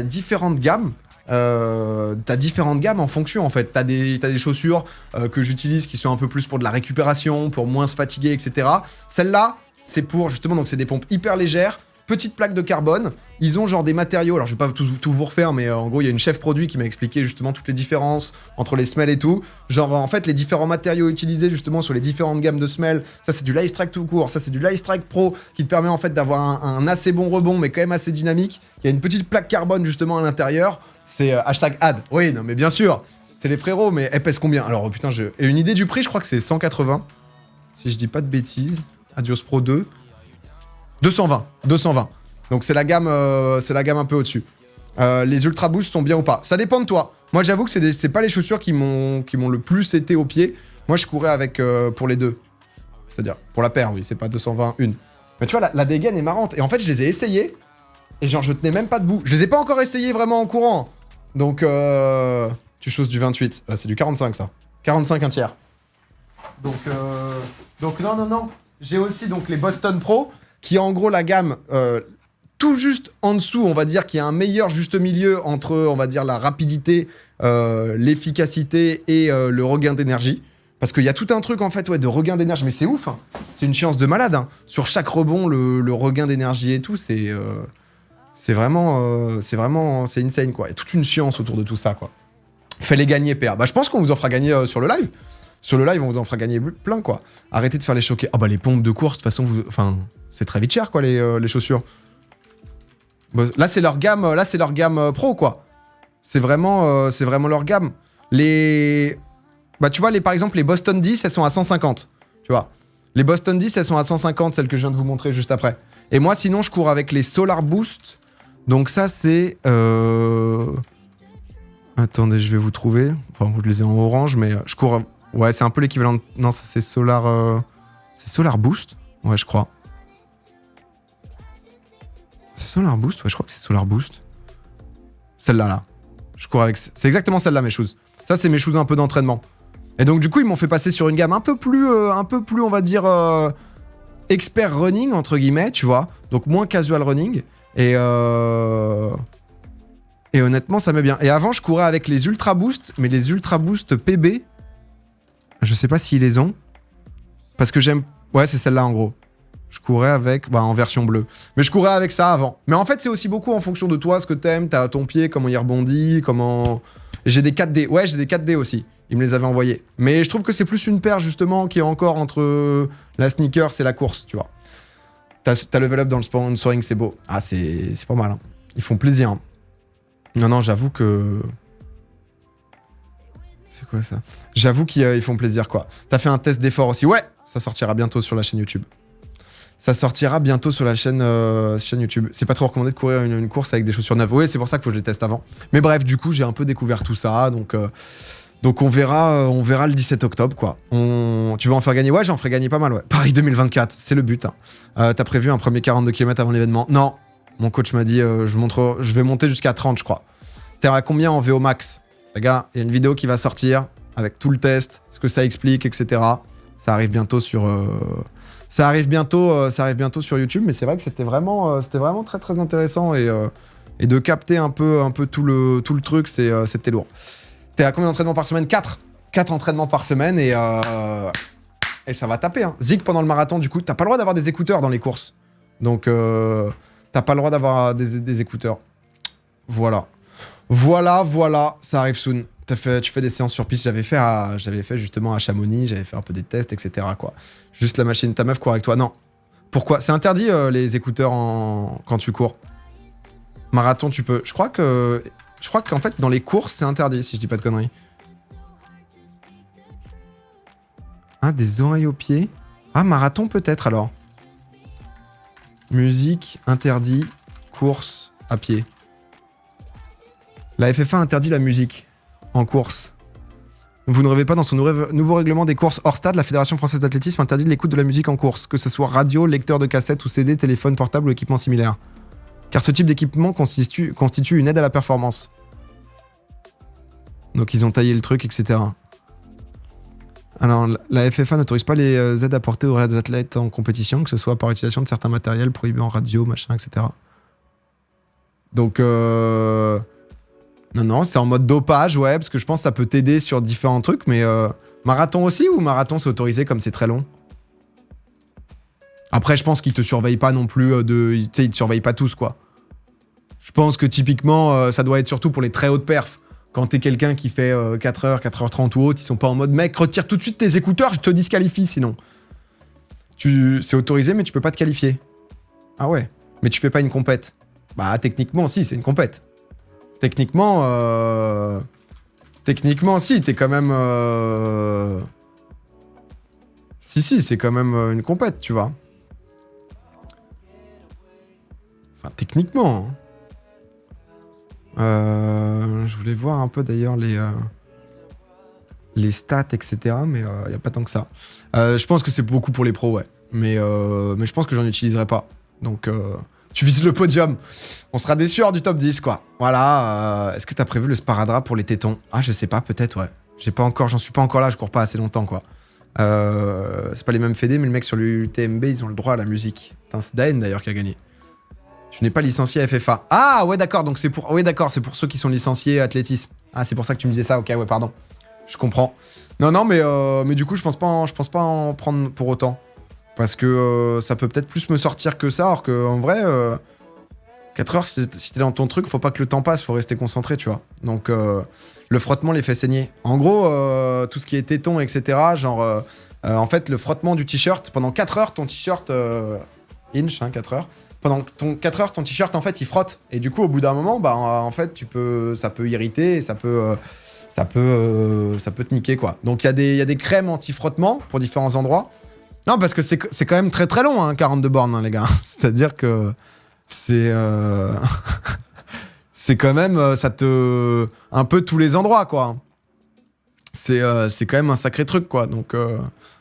différentes gammes. T'as différentes gammes en fonction en fait. T'as des chaussures que j'utilise qui sont un peu plus pour de la récupération, pour moins se fatiguer, etc. Celle-là, c'est pour justement, donc c'est des pompes hyper légères, petite plaque de carbone. Ils ont genre des matériaux, alors je vais pas tout vous refaire, mais en gros il y a une chef produit qui m'a expliqué justement toutes les différences entre les semelles et tout. Genre en fait les différents matériaux utilisés justement sur les différentes gammes de semelles. Ça c'est du Licestrike tout court, ça c'est du Licestrike Pro qui te permet en fait d'avoir un assez bon rebond mais quand même assez dynamique. Il y a une petite plaque carbone justement à l'intérieur. C'est #ad. Oui, non mais bien sûr, c'est les frérots, mais elle pèse combien? Alors putain, et une idée du prix, je crois que c'est 180. Si je dis pas de bêtises. Adios Pro 2. 220. Donc c'est la gamme un peu au-dessus. Les Ultra Boost sont bien ou pas? Ça dépend de toi. Moi j'avoue que c'est pas les chaussures qui m'ont le plus été au pied. Moi je courais avec pour les deux. C'est-à-dire pour la paire, oui, c'est pas 220 une. Mais tu vois, la dégaine est marrante. Et en fait, je les ai essayées. Et genre, je tenais même pas debout. Je les ai pas encore essayés vraiment en courant. Donc, tu choses du 28. C'est du 45, ça. 45 un tiers. Donc non. J'ai aussi donc les Boston Pro, qui est en gros la gamme tout juste en dessous, on va dire, qui a un meilleur juste milieu entre, on va dire, la rapidité, l'efficacité et le regain d'énergie. Parce qu'il y a tout un truc, en fait, ouais, de regain d'énergie. Mais c'est ouf, hein. C'est une science de malade, hein. Sur chaque rebond, le regain d'énergie et tout, c'est vraiment... c'est insane, quoi. Il y a toute une science autour de tout ça, quoi. Fais-les gagner, PA. Bah, je pense qu'on vous en fera gagner sur le live. Sur le live, on vous en fera gagner plein, quoi. Arrêtez de faire les choquer. Ah bah, les pompes de course, de toute façon, enfin, c'est très vite cher, quoi, les chaussures. Bah, là, c'est leur gamme pro, quoi. C'est vraiment leur gamme. Bah, tu vois, par exemple, les Boston 10, elles sont à 150. Tu vois. Les Boston 10, elles sont à 150, celles que je viens de vous montrer juste après. Et moi, sinon, je cours avec les Solar Boost. Donc ça, c'est... Attendez, je vais vous trouver. Enfin, je les ai en orange, mais je cours... Ouais, c'est un peu l'équivalent de... Non, ça, c'est Solar... C'est Solar Boost? Ouais, je crois. C'est Solar Boost? Ouais, je crois que c'est Solar Boost. Celle-là, là. Je cours avec... C'est exactement celle-là, mes shoes. Ça, c'est mes shoes un peu d'entraînement. Et donc, du coup, ils m'ont fait passer sur une gamme un peu plus, on va dire... expert running, entre guillemets, tu vois. Donc, moins casual running. Et honnêtement, ça met bien. Et avant, je courais avec les Ultra Boost, mais les Ultra Boost PB, je sais pas s'ils les ont. Parce que j'aime... Ouais, c'est celle-là, en gros. Je courais avec... Bah, en version bleue. Mais je courais avec ça avant. Mais en fait, c'est aussi beaucoup en fonction de toi, ce que t'aimes. T'as ton pied, comment il rebondit, comment... J'ai des 4D. Ouais, j'ai des 4D aussi. Ils me les avaient envoyés. Mais je trouve que c'est plus une paire, justement, qui est encore entre la sneaker et la course, tu vois. T'as level up dans le sponsoring, c'est beau. Ah, c'est pas mal, hein. Ils font plaisir, hein. Non, j'avoue que... C'est quoi, ça? J'avoue qu'ils font plaisir, quoi. T'as fait un test d'effort aussi. Ouais, ça sortira bientôt sur la chaîne YouTube. Ça sortira bientôt sur la chaîne YouTube. C'est pas trop recommandé de courir une course avec des chaussures neuves. Oui, c'est pour ça qu'il faut que je les teste avant. Mais bref, du coup, j'ai un peu découvert tout ça, donc on verra le 17 octobre, quoi. Tu vas en faire gagner? Ouais, j'en ferai gagner pas mal, ouais. Paris 2024, c'est le but, hein. T'as prévu un premier 42 km avant l'événement? Non. Mon coach m'a dit, je vais monter jusqu'à 30, je crois. T'es à combien en VO max? Les gars, il y a une vidéo qui va sortir avec tout le test, ce que ça explique, etc. Ça arrive bientôt sur... Ça arrive bientôt sur YouTube, mais c'est vrai que c'était vraiment très très intéressant et de capter un peu tout le truc, c'était lourd. T'es à combien d'entraînements par semaine? 4 entraînements par semaine et ça va taper, hein. Zig, pendant le marathon, du coup, t'as pas le droit d'avoir des écouteurs dans les courses. Donc, t'as pas le droit d'avoir des écouteurs. Voilà, ça arrive soon. Tu fais des séances sur piste. J'avais fait justement à Chamonix, j'avais fait un peu des tests, etc., quoi. Juste la machine, ta meuf court avec toi. Non. Pourquoi? C'est interdit les écouteurs quand tu cours. Marathon, tu peux. Je crois qu'en fait, dans les courses, c'est interdit, si je dis pas de conneries. Ah, des oreilles aux pieds. Ah, marathon peut-être alors. Musique, interdit, course, à pied. La FFA interdit la musique en course. Vous ne rêvez pas, dans son nouveau règlement des courses hors stade, la Fédération française d'athlétisme interdit l'écoute de la musique en course, que ce soit radio, lecteur de cassette ou CD, téléphone portable ou équipement similaire. Car ce type d'équipement constitue une aide à la performance. Donc ils ont taillé le truc, etc. Alors, la FFA n'autorise pas les aides apportées aux athlètes en compétition, que ce soit par utilisation de certains matériels prohibés en radio, machin, etc. Donc, non, c'est en mode dopage, ouais, parce que je pense que ça peut t'aider sur différents trucs, mais marathon aussi, ou marathon c'est autorisé comme c'est très long? Après, je pense qu'ils te surveillent pas non plus tu sais, ils te surveillent pas tous, quoi. Je pense que typiquement, ça doit être surtout pour les très hautes perfs. Quand t'es quelqu'un qui fait 4h, 4h30 ou autre, ils sont pas en mode mec, retire tout de suite tes écouteurs, je te disqualifie sinon. C'est autorisé, mais tu peux pas te qualifier. Ah ouais, mais tu fais pas une compète. Bah, techniquement, si, c'est une compète. Techniquement, si, t'es quand même. Si, c'est quand même une compète, tu vois. Enfin, techniquement. Je voulais voir un peu d'ailleurs les stats, etc. Mais il n'y a pas tant que ça. Je pense que c'est beaucoup pour les pros, ouais. Mais je pense que j'en utiliserai pas. Donc, tu vises le podium. On sera déçus hors du top 10, quoi. Voilà. Est-ce que t'as prévu le sparadrap pour les tétons? Ah, je sais pas, peut-être, ouais. J'en suis pas encore là, je cours pas assez longtemps, quoi. C'est pas les mêmes fédés, mais le mec sur l'UTMB, ils ont le droit à la musique. C'est Daen d'ailleurs qui a gagné. Tu n'es pas licencié à FFA. Ah ouais d'accord, donc c'est pour... Oui d'accord, c'est pour ceux qui sont licenciés à athlétisme. Ah c'est pour ça que tu me disais ça, ok ouais pardon. Je comprends. Non mais du coup je pense pas en prendre pour autant. Parce que ça peut peut-être plus me sortir que ça, alors qu'en vrai, 4 heures si t'es dans ton truc, faut pas que le temps passe, faut rester concentré tu vois. Donc le frottement les fait saigner. En gros, tout ce qui est téton, etc. Genre, en fait le frottement du t-shirt, pendant 4 heures ton t-shirt... inch, 4 heures. Pendant 4 heures, ton t-shirt, en fait, il frotte. Et du coup, au bout d'un moment, bah, en fait, ça peut irriter et ça peut te niquer, quoi. Donc, il y a des crèmes anti-frottement pour différents endroits. Non, parce que c'est quand même très, très long, hein, 42 bornes, hein, les gars. C'est-à-dire que c'est quand même... ça te... Un peu tous les endroits, quoi. C'est quand même un sacré truc, quoi. Donc...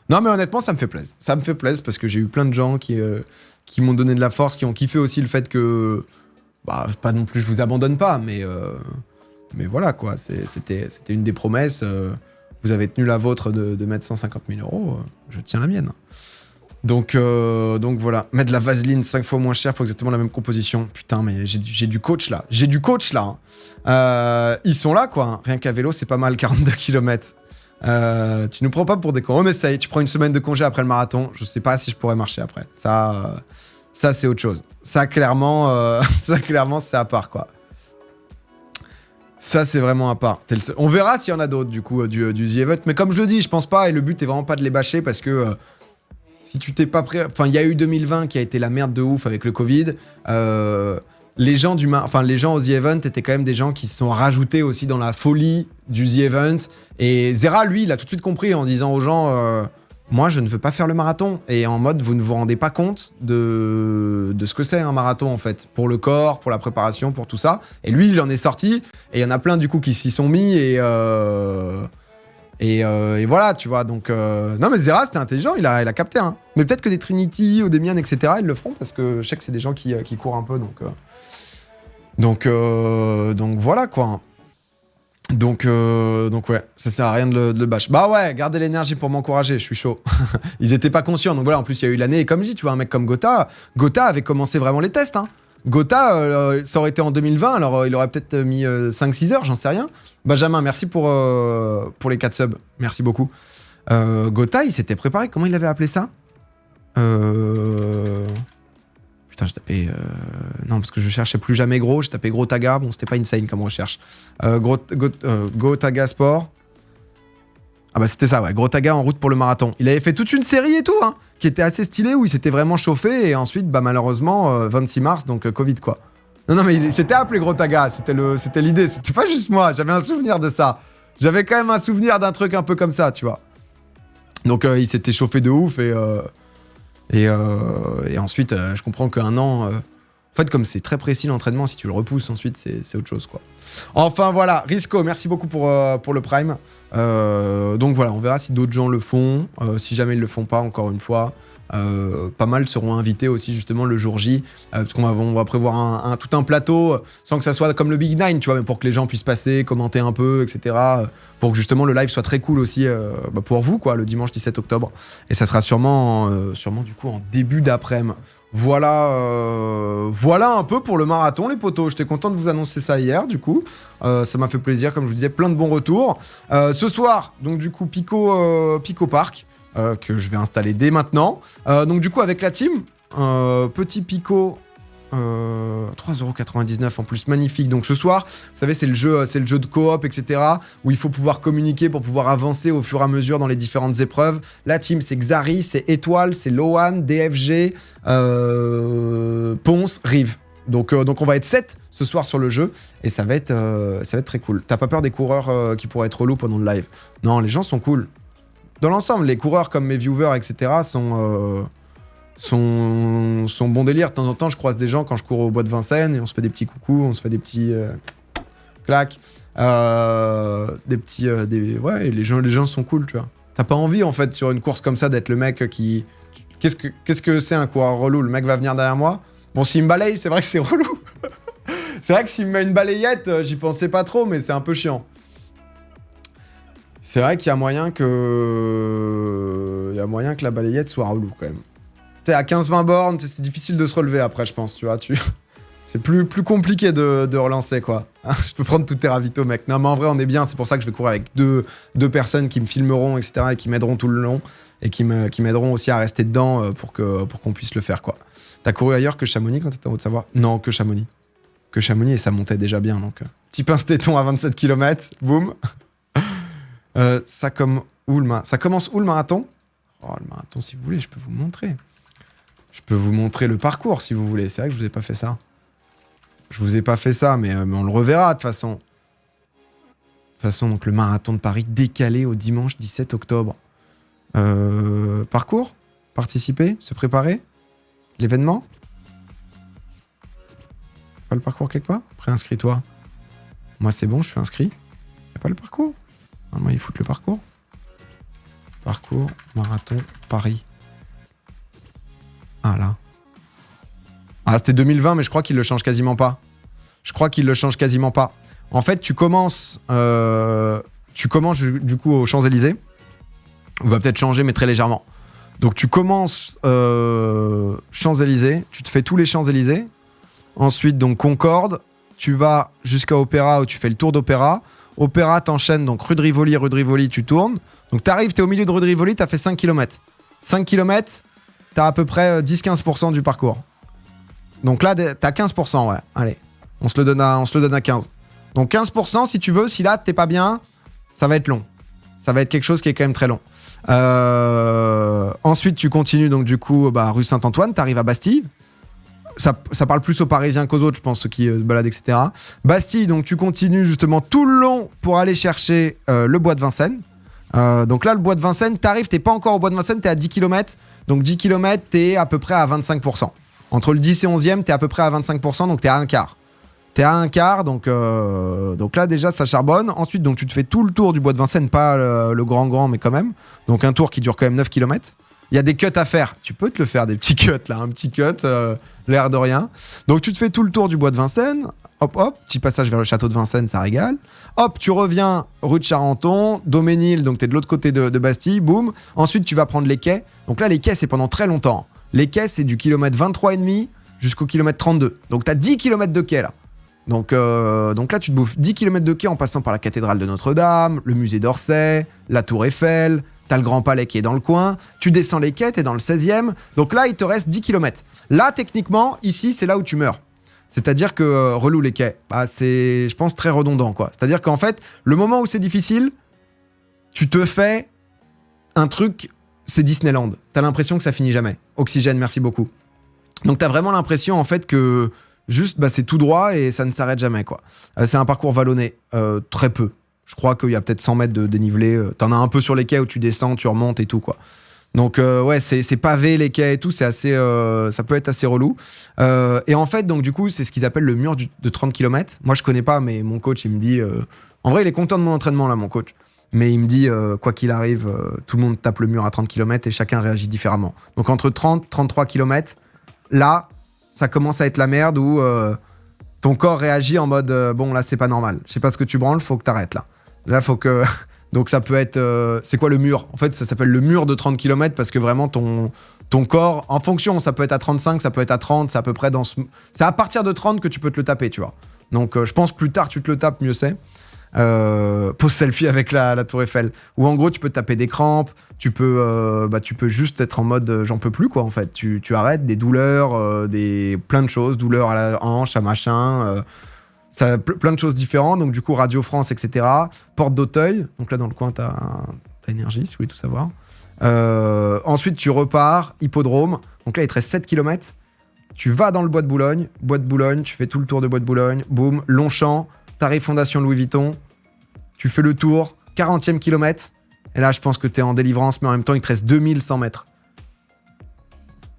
Non, mais honnêtement, ça me fait plaisir. Ça me fait plaisir parce que j'ai eu plein de gens qui m'ont donné de la force, qui ont kiffé aussi le fait que... Bah, pas non plus, je vous abandonne pas, mais voilà, quoi. C'était une des promesses. Vous avez tenu la vôtre de mettre 150 000 €. Je tiens la mienne. Donc voilà. Mettre de la vaseline 5 fois moins cher pour exactement la même composition. Putain, mais j'ai du coach, là. Hein. Ils sont là, quoi. Rien qu'à vélo, c'est pas mal, 42 km. Tu nous prends pas pour des cons. On essaye. Tu prends une semaine de congé après le marathon. Je sais pas si je pourrais marcher après. Ça c'est autre chose. Ça, clairement, c'est à part, quoi. Ça, c'est vraiment à part. On verra s'il y en a d'autres, du coup, du The Event. Mais comme je le dis, je pense pas. Et le but est vraiment pas de les bâcher parce que si tu t'es pas prêt... Enfin, il y a eu 2020 qui a été la merde de ouf avec le Covid. Les gens aux The Event étaient quand même des gens qui se sont rajoutés aussi dans la folie du The Event. Et Zera, lui, il a tout de suite compris en disant aux gens moi, je ne veux pas faire le marathon. Et en mode, vous ne vous rendez pas compte de ce que c'est un marathon, en fait. Pour le corps, pour la préparation, pour tout ça. Et lui, il en est sorti. Et il y en a plein, du coup, qui s'y sont mis. Et voilà, tu vois. Donc, non, mais Zera, c'était intelligent. Il a capté. Hein. Mais peut-être que des Trinity ou des Mian, etc., ils le feront. Parce que je sais que c'est des gens qui courent un peu. Donc voilà, quoi. Donc ouais, ça sert à rien de le bâcher. Bah ouais, gardez l'énergie pour m'encourager, je suis chaud. Ils étaient pas conscients, donc voilà, en plus il y a eu l'année, et comme je dis, tu vois, un mec comme Gotha avait commencé vraiment les tests, hein. Gotha, ça aurait été en 2020, alors il aurait peut-être mis 5-6 heures, j'en sais rien. Benjamin, merci pour les 4 subs, merci beaucoup. Gotha, il s'était préparé, comment il avait appelé ça Putain, j'ai tapé... Non, parce que je cherchais plus jamais gros. J'ai tapé Gros Taga. Bon, c'était pas insane comme recherche. Gros Taga Sport. Ah bah c'était ça, ouais. Gros Taga en route pour le marathon. Il avait fait toute une série et tout, hein, qui était assez stylée, où il s'était vraiment chauffé. Et ensuite, bah malheureusement, 26 mars, donc Covid, quoi. Non, mais il s'était appelé Gros Taga. C'était l'idée. C'était pas juste moi. J'avais un souvenir de ça. J'avais quand même un souvenir d'un truc un peu comme ça, tu vois. Donc, il s'était chauffé de ouf et ensuite, je comprends qu'un an... En fait, comme c'est très précis l'entraînement, si tu le repousses ensuite, c'est autre chose, quoi. Enfin, voilà. Risco, merci beaucoup pour le Prime. Donc voilà, on verra si d'autres gens le font. Si jamais ils le font pas, encore une fois, Pas mal seront invités aussi justement le jour J, parce on va prévoir tout un plateau, sans que ça soit comme le Big Nine, tu vois, mais pour que les gens puissent passer, commenter un peu, etc. Pour que justement le live soit très cool aussi pour vous, quoi, le dimanche 17 octobre. Et ça sera sûrement du coup en début d'après-midi. Voilà un peu pour le marathon, les potos. J'étais content de vous annoncer ça hier, du coup. Ça m'a fait plaisir, comme je vous disais, plein de bons retours. Ce soir, donc du coup, Pico Park, que je vais installer dès maintenant. Donc du coup, avec la team, petit Pico, 3,99€ en plus, magnifique. Donc ce soir, vous savez, c'est le jeu de coop, etc. où il faut pouvoir communiquer pour pouvoir avancer au fur et à mesure dans les différentes épreuves. La team, c'est Xari, c'est Étoile, c'est Loan, DFG, Ponce, Rive. Donc on va être 7 ce soir sur le jeu et ça va être très cool. T'as pas peur des coureurs qui pourraient être relous pendant le live? Non, les gens sont cool. Dans l'ensemble, les coureurs comme mes viewers, etc. sont bon délire. De temps en temps, je croise des gens quand je cours au bois de Vincennes et on se fait des petits coucous, on se fait des petits claques, ouais, les gens sont cool, tu vois. T'as pas envie en fait sur une course comme ça d'être le mec qui... Qu'est-ce que c'est un coureur relou? Le mec va venir derrière moi. Bon, s'il me balaye, c'est vrai que c'est relou. C'est vrai que s'il me met une balayette, j'y pensais pas trop, mais c'est un peu chiant. C'est vrai qu'il y a moyen que la balayette soit relou quand même. T'es à 15-20 bornes, c'est difficile de se relever après, je pense, tu vois. C'est plus compliqué de relancer, quoi. Je peux prendre tous tes ravitaux, mec. Non, mais en vrai, on est bien. C'est pour ça que je vais courir avec deux personnes qui me filmeront, etc. et qui m'aideront tout le long. Et qui m'aideront aussi à rester dedans pour qu'on puisse le faire, quoi. T'as couru ailleurs que Chamonix quand t'étais en Haute-Savoie? Non, que Chamonix. Que Chamonix, et ça montait déjà bien, donc... Petit pince-téton à 27 km, boum. Ça commence où le marathon? Oh, le marathon, si vous voulez, je peux vous montrer. Je peux vous montrer le parcours, si vous voulez. C'est vrai que je vous ai pas fait ça. Je vous ai pas fait ça, mais on le reverra, de toute façon. De toute façon, donc le marathon de Paris décalé au dimanche 17 octobre. Parcours? Participer? Se préparer? L'événement? Pas le parcours quelque part? Préinscris-toi. Moi, c'est bon, je suis inscrit. Y'a pas le parcours? Normalement, ils foutent le parcours. Parcours, marathon, Paris. Ah là. Ah, c'était 2020, mais je crois qu'il le change quasiment pas. En fait, tu commences du coup aux Champs-Élysées. On va peut-être changer, mais très légèrement. Donc tu commences Champs-Élysées, tu te fais tous les Champs-Élysées. Ensuite, donc Concorde, tu vas jusqu'à Opéra où tu fais le tour d'Opéra. Opéra, t'enchaînes, donc rue de Rivoli, tu tournes. Donc t'arrives, t'es au milieu de rue de Rivoli, t'as fait 5 km. 5 km, t'as à peu près 10-15% du parcours. Donc là, t'as 15%, ouais. Allez, on se le donne à 15. Donc 15%, si tu veux, si là, t'es pas bien, ça va être long. Ça va être quelque chose qui est quand même très long. Ensuite, tu continues, donc du coup, rue Saint-Antoine, t'arrives à Bastille. Ça parle plus aux Parisiens qu'aux autres, je pense, ceux qui se baladent, etc. Bastille, donc tu continues justement tout le long pour aller chercher le bois de Vincennes. Donc là, le bois de Vincennes, t'arrives, t'es pas encore au bois de Vincennes, t'es à 10 km. Donc 10 km, t'es à peu près à 25%. Entre le 10 et 11e, t'es à peu près à 25%, donc t'es à un quart. Donc là, déjà, ça charbonne. Ensuite, donc, tu te fais tout le tour du bois de Vincennes, pas le grand, mais quand même. Donc un tour qui dure quand même 9 km. Il y a des cuts à faire. Tu peux te le faire, des petits cuts, là. Un petit cut, l'air de rien. Donc tu te fais tout le tour du bois de Vincennes. Hop, petit passage vers le château de Vincennes, ça régale. Hop, tu reviens rue de Charenton, Doménil, donc t'es de l'autre côté de Bastille, boum. Ensuite, tu vas prendre les quais. Donc là, les quais, c'est pendant très longtemps. Les quais, c'est du kilomètre 23,5 jusqu'au kilomètre 32. Donc t'as 10 km de quais, là. Donc là, tu te bouffes 10 km de quai en passant par la cathédrale de Notre-Dame, le musée d'Orsay, la tour Eiffel, t'as le Grand Palais qui est dans le coin, tu descends les quais, t'es dans le 16e, donc là, il te reste 10 km. Là, techniquement, ici, c'est là où tu meurs. C'est-à-dire que, relou les quais, c'est, je pense, très redondant, quoi. C'est-à-dire qu'en fait, le moment où c'est difficile, tu te fais un truc, c'est Disneyland. T'as l'impression que ça finit jamais. Oxygène, merci beaucoup. Donc t'as vraiment l'impression, en fait, que... Juste, c'est tout droit et ça ne s'arrête jamais, quoi. C'est un parcours vallonné, très peu. Je crois qu'il y a peut-être 100 mètres de dénivelé. T'en as un peu sur les quais où tu descends, tu remontes et tout, quoi. Donc, ouais, c'est pavé, les quais et tout, c'est assez, ça peut être assez relou. Et en fait, donc, du coup, c'est ce qu'ils appellent le mur de 30 km. Moi, je connais pas, mais mon coach, il me dit... En vrai, il est content de mon entraînement, là, mon coach. Mais il me dit, quoi qu'il arrive, tout le monde tape le mur à 30 km et chacun réagit différemment. Donc entre 30 et 33 km, là, ça commence à être la merde où ton corps réagit en mode bon, là, c'est pas normal. Je sais pas ce que tu branles, faut que t'arrêtes là. Là, faut que. Donc ça peut être. C'est quoi le mur? En fait, ça s'appelle le mur de 30 km parce que vraiment ton corps, en fonction, ça peut être à 35, ça peut être à 30, c'est à peu près dans ce. C'est à partir de 30 que tu peux te le taper, tu vois. Donc je pense plus tard tu te le tapes, mieux c'est. Pose selfie avec la tour Eiffel. Ou en gros, tu peux te taper des crampes, tu peux juste être en mode j'en peux plus, quoi, en fait. Tu arrêtes, des douleurs, plein de choses, douleurs à la hanche, à machin. Plein de choses différentes. Donc, du coup, Radio France, etc. Porte d'Auteuil. Donc là, dans le coin, t'as Énergie, si vous voulez tout savoir. Ensuite, tu repars, Hippodrome. Donc là, il te reste 7 km. Tu vas dans le Bois de Boulogne. Bois de Boulogne, tu fais tout le tour de Bois de Boulogne. Boum, Longchamp. T'arrives Fondation Louis Vuitton. Tu fais le tour. 40e kilomètre. Et là, je pense que t'es en délivrance, mais en même temps, il te reste 2100 mètres.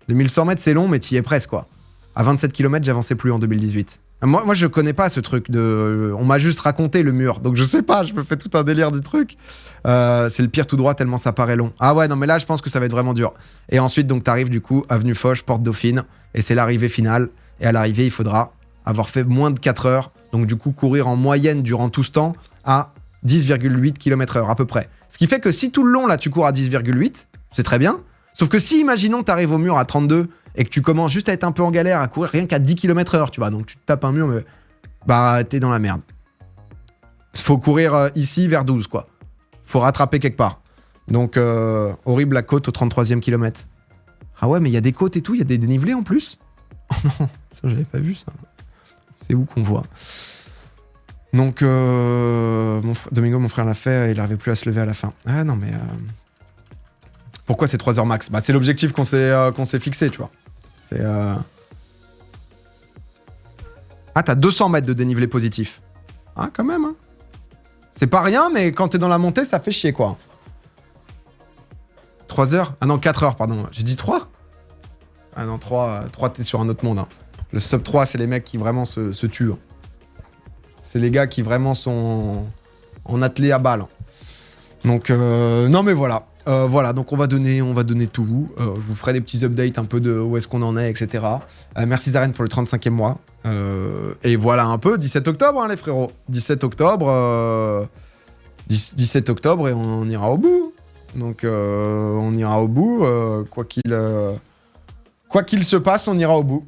2100 mètres, c'est long, mais t'y es presque, quoi. À 27 km, j'avançais plus en 2018. Moi, je connais pas ce truc de... On m'a juste raconté le mur, donc je sais pas, je me fais tout un délire du truc. C'est le pire tout droit tellement ça paraît long. Ah ouais, non, mais là, je pense que ça va être vraiment dur. Et ensuite, donc, t'arrives du coup, Avenue Foch, Porte Dauphine, et c'est l'arrivée finale. Et à l'arrivée, il faudra avoir fait moins de 4 heures, donc du coup, courir en moyenne durant tout ce temps à 10,8 km/h à peu près. Ce qui fait que si tout le long, là, tu cours à 10,8, c'est très bien. Sauf que si, imaginons, t'arrives au mur à 32 et que tu commences juste à être un peu en galère, à courir rien qu'à 10 km/h, tu vois, donc tu te tapes un mur, mais bah, t'es dans la merde. Faut courir ici vers 12, quoi. Faut rattraper quelque part. Donc, horrible la côte au 33e kilomètre. Ah ouais, mais il y a des côtes et tout, il y a des dénivelés en plus. Oh non, ça, j'avais pas vu ça. C'est où qu'on voit? Donc, Domingo, mon frère l'a fait, il n'arrivait plus à se lever à la fin. Ah non, mais... Pourquoi c'est 3 heures max? Bah, c'est l'objectif qu'on s'est fixé, tu vois. C'est... Ah, t'as 200 mètres de dénivelé positif. Ah, quand même, hein. C'est pas rien, mais quand t'es dans la montée, ça fait chier, quoi. 3 heures? Ah non, 4 heures, pardon. J'ai dit 3? Ah non, 3 t'es sur un autre monde, hein. Le sub 3, c'est les mecs qui vraiment se tuent. Hein. C'est les gars qui vraiment sont en attelé à balle. Donc, non, mais voilà. Voilà, donc on va donner tout. Je vous ferai des petits updates un peu de où est-ce qu'on en est, etc. Merci Zaren pour le 35e mois. Et voilà un peu, 17 octobre, hein, les frérots. 17 octobre, 17 octobre et on ira au bout. Donc, on ira au bout. Quoi qu'il se passe, on ira au bout.